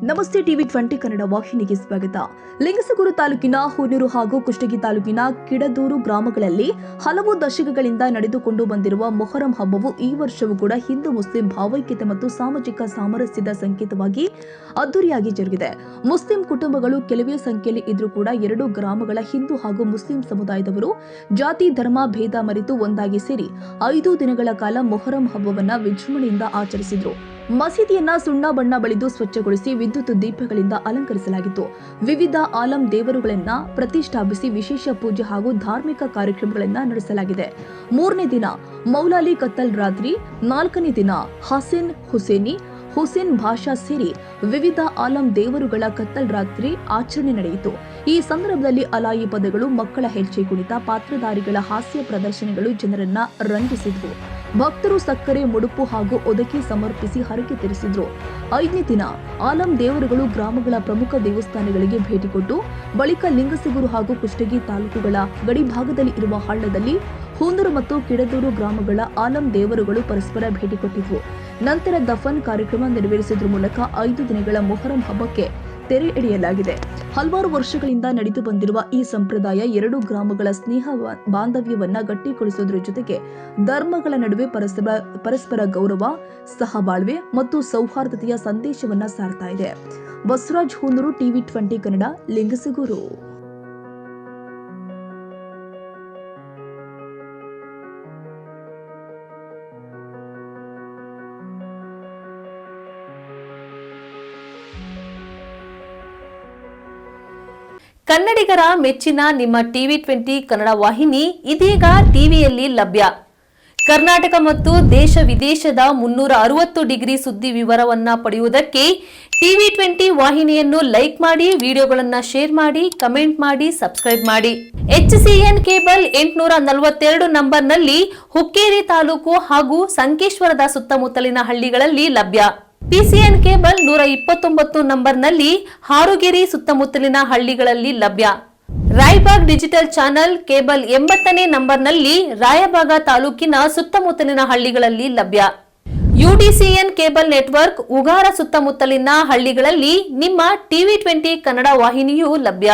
ನಮಸ್ತೆ ಟಿವಿ 20 ಕನ್ನಡ ವಾಹಿನಿಗೆ ಸ್ವಾಗತ. ಲಿಂಗಸಗೂರು ತಾಲೂಕಿನ ಹೂನೂರು ಹಾಗೂ ಕುಷ್ಟಗಿ ತಾಲೂಕಿನ ಕಿಡದೂರು ಗ್ರಾಮಗಳಲ್ಲಿ ಹಲವು ದಶಕಗಳಿಂದ ನಡೆದುಕೊಂಡು ಬಂದಿರುವ ಮೊಹರಂ ಹಬ್ಬವು ಈ ವರ್ಷವೂ ಕೂಡ ಹಿಂದೂ ಮುಸ್ಲಿಂ ಭಾವೈಕ್ಯತೆ ಮತ್ತು ಸಾಮಾಜಿಕ ಸಾಮರಸ್ಯದ ಸಂಕೇತವಾಗಿ ಅದ್ದೂರಿಯಾಗಿ ಜರುಗಿದೆ. ಮುಸ್ಲಿಂ ಕುಟುಂಬಗಳು ಕೆಲವೇ ಸಂಖ್ಯೆಯಲ್ಲಿ ಇದ್ರೂ ಕೂಡ ಎರಡು ಗ್ರಾಮಗಳ ಹಿಂದೂ ಹಾಗೂ ಮುಸ್ಲಿಂ ಸಮುದಾಯದವರು ಜಾತಿ ಧರ್ಮ ಭೇದ ಮರೆತು ಒಂದಾಗಿ ಸೇರಿ 5 ದಿನಗಳ ಕಾಲ ಮೊಹರಂ ಹಬ್ಬವನ್ನ ವಿಜೃಂಭಣೆಯಿಂದ ಆಚರಿಸಿದ್ರು. ಮಸೀದಿಯನ್ನ ಸುಣ್ಣ ಬಣ್ಣ ಬಳಿದು ಸ್ವಚ್ಛಗೊಳಿಸಿ ವಿದ್ಯುತ್ ದೀಪಗಳಿಂದ ಅಲಂಕರಿಸಲಾಗಿತ್ತು. ವಿವಿಧ ಆಲಂ ದೇವರುಗಳನ್ನ ಪ್ರತಿಷ್ಠಾಪಿಸಿ ವಿಶೇಷ ಪೂಜೆ ಹಾಗೂ ಧಾರ್ಮಿಕ ಕಾರ್ಯಕ್ರಮಗಳನ್ನ ನಡೆಸಲಾಗಿದೆ. 3ನೇ ದಿನ ಮೌಲಾಲಿ ಕತ್ತಲ್ ರಾತ್ರಿ, 4ನೇ ದಿನ ಹಸೀನ್ ಹುಸೇನಿ, ಹುಸೇನ್ ಭಾಷಾ ಸೇರಿ ವಿವಿಧ ಆಲಂ ದೇವರುಗಳ ಕತ್ತಲ್ ರಾತ್ರಿ ಆಚರಣೆ ನಡೆಯಿತು. ಈ ಸಂದರ್ಭದಲ್ಲಿ ಅಲಾಯಿ ಪದಗಳು, ಮಕ್ಕಳ ಹೆಜ್ಜೆ ಕುಣಿತ, ಪಾತ್ರಧಾರಿಗಳ ಹಾಸ್ಯ ಪ್ರದರ್ಶನಗಳು ಜನರನ್ನ ರಂಜಿಸಿದ್ವು. ಭಕ್ತರು ಸಕ್ಕರೆ, ಮುಡುಪು ಹಾಗೂ ಒದಕಿ ಸಮರ್ಪಿಸಿ ಹರಕೆ ತೀರಿಸಿದ್ರು. 5ನೇ ದಿನ ಆಲಂ ದೇವರುಗಳು ಗ್ರಾಮಗಳ ಪ್ರಮುಖ ದೇವಸ್ಥಾನಗಳಿಗೆ ಭೇಟಿ ಕೊಟ್ಟು ಬಳಿಕ ಲಿಂಗಸಗೂರು ಹಾಗೂ ಕುಷ್ಟಗಿ ತಾಲೂಕುಗಳ ಗಡಿಭಾಗದಲ್ಲಿ ಇರುವ ಹಳ್ಳದಲ್ಲಿ ಹೂನೂರು ಮತ್ತು ಕಿಡದೂರು ಗ್ರಾಮಗಳ ಆಲಂ ದೇವರುಗಳು ಪರಸ್ಪರ ಭೇಟಿ ಕೊಟ್ಟಿದ್ವು. ನಂತರ ದಫನ್ ಕಾರ್ಯಕ್ರಮ ನೆರವೇರಿಸುವುದರ ಮೂಲಕ 5 ದಿನಗಳ ಮೊಹರಂ ಹಬ್ಬಕ್ಕೆ ತೆರೆ ಎಳೆಯಲಾಗಿದೆ. ಹಲವಾರು ವರ್ಷಗಳಿಂದ ನಡೆದು ಬಂದಿರುವ ಈ ಸಂಪ್ರದಾಯ ಎರಡು ಗ್ರಾಮಗಳ ಸ್ನೇಹ ಬಾಂಧವ್ಯವನ್ನ ಗಟ್ಟಿಗೊಳಿಸುವುದರ ಜೊತೆಗೆ ಧರ್ಮಗಳ ನಡುವೆ ಪರಸ್ಪರ ಗೌರವ, ಸಹಬಾಳ್ವೆ ಮತ್ತು ಸೌಹಾರ್ದತೆಯ ಸಂದೇಶವನ್ನ ಸಾರ್ತಾ ಇದೆ. ಬಸವರಾಜ್ ಹೂನೂರು, ಟಿವಿ 20 ಕನ್ನಡ, ಲಿಂಗಸಗೂರು. ಕನ್ನಡಿಗರ ಮೆಚ್ಚಿನ ನಿಮ್ಮ ಟಿವಿ 20 ಕನ್ನಡ ವಾಹಿನಿ ಇದೀಗ ಟಿವಿಯಲ್ಲಿ ಲಭ್ಯ. ಕರ್ನಾಟಕ ಮತ್ತು ದೇಶ ವಿದೇಶದ 360 ಡಿಗ್ರಿ ಸುದ್ದಿ ವಿವರವನ್ನ ಪಡೆಯುವುದಕ್ಕೆ ಟಿವಿ 20 ವಾಹಿನಿಯನ್ನು ಲೈಕ್ ಮಾಡಿ, ವಿಡಿಯೋಗಳನ್ನು ಶೇರ್ ಮಾಡಿ, ಕಮೆಂಟ್ ಮಾಡಿ, ಸಬ್ಸ್ಕ್ರೈಬ್ ಮಾಡಿ. HCN ಕೇಬಲ್ 842 ನಂಬರ್ನಲ್ಲಿ ಹುಕ್ಕೇರಿ ತಾಲೂಕು ಹಾಗೂ ಸಂಕೇಶ್ವರದ ಸುತ್ತಮುತ್ತಲಿನ ಹಳ್ಳಿಗಳಲ್ಲಿ ಲಭ್ಯ. PCN ಕೇಬಲ್ 129 ನಂಬರ್ನಲ್ಲಿ ಹಾರುಗೆರೆ ಸುತ್ತಮುತ್ತಲಿನ ಹಳ್ಳಿಗಳಲ್ಲಿ ಲಭ್ಯ. ರಾಯಬಾಗ್ ಡಿಜಿಟಲ್ ಚಾನೆಲ್ ಕೇಬಲ್ 80ನೇ ನಂಬರ್ನಲ್ಲಿ ರಾಯಬಾಗ ತಾಲೂಕಿನ ಸುತ್ತಮುತ್ತಲಿನ ಹಳ್ಳಿಗಳಲ್ಲಿ ಲಭ್ಯ. UDCN ಕೇಬಲ್ ನೆಟ್ವರ್ಕ್ ಉಗಾರ ಸುತ್ತಮುತ್ತಲಿನ ಹಳ್ಳಿಗಳಲ್ಲಿ ನಿಮ್ಮ ಟಿವಿ 20 ಕನ್ನಡ ವಾಹಿನಿಯೂ ಲಭ್ಯ.